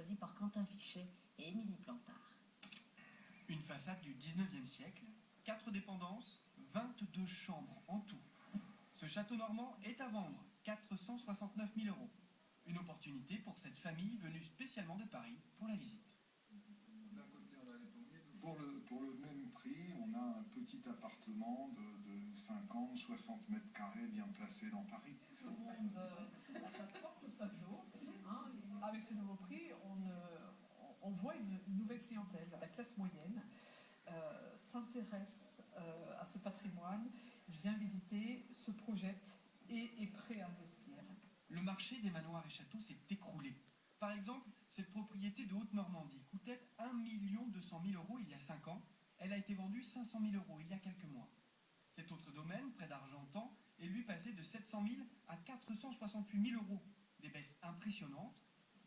choisi par Quentin Fichet et Émilie Plantard. Une façade du 19e siècle, 4 dépendances, 22 chambres en tout. Ce château normand est à vendre, 469 000 €. Une opportunité pour cette famille venue spécialement de Paris pour la visite. Pour le même prix, on a un petit appartement de 50, 60 mètres carrés bien placé dans Paris. Tout le monde a sa propre salle d'eau. Avec ces nouveaux prix, on voit une nouvelle clientèle. La classe moyenne s'intéresse à ce patrimoine, vient visiter, se projette et est prêt à investir. Le marché des manoirs et châteaux s'est écroulé. Par exemple, cette propriété de Haute-Normandie coûtait 1 200 000 € il y a 5 ans. Elle a été vendue 500 000 € il y a quelques mois. Cet autre domaine, près d'Argentan, est lui passé de 700 000 à 468 000 €. Des baisses impressionnantes.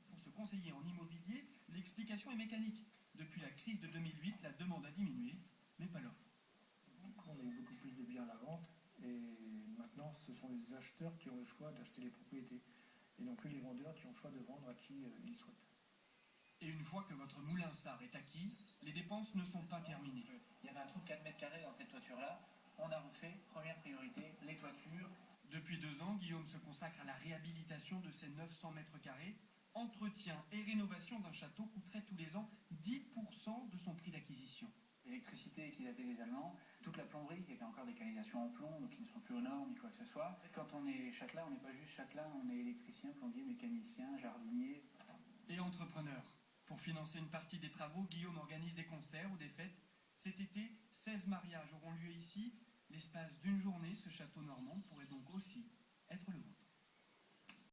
Pour ce conseiller en immobilier, l'explication est mécanique. Depuis la crise de 2008, la demande a diminué, mais pas l'offre. On a eu beaucoup plus de biens à la vente et maintenant ce sont les acheteurs qui ont le choix d'acheter les propriétés et non plus les vendeurs qui ont le choix de vendre à qui ils souhaitent. Et une fois que votre moulin Sarr est acquis, les dépenses ne sont pas terminées. Il y avait un trou de 4 mètres carrés dans cette toiture-là. On a refait, première priorité, les toitures. Depuis 2 ans, Guillaume se consacre à la réhabilitation de ces 900 mètres carrés. Entretien et rénovation d'un château coûterait tous les ans 10% de son prix d'acquisition. L'électricité qui datait des Allemands, toute la plomberie qui était encore des canalisations en plomb, donc qui ne sont plus aux normes ni quoi que ce soit. Quand on est châtelain, on n'est pas juste châtelain, on est électricien, plombier, mécanicien, jardinier. Et entrepreneur. Pour financer une partie des travaux, Guillaume organise des concerts ou des fêtes. Cet été, 16 mariages auront lieu ici. L'espace d'une journée, ce château normand pourrait donc aussi être le vôtre.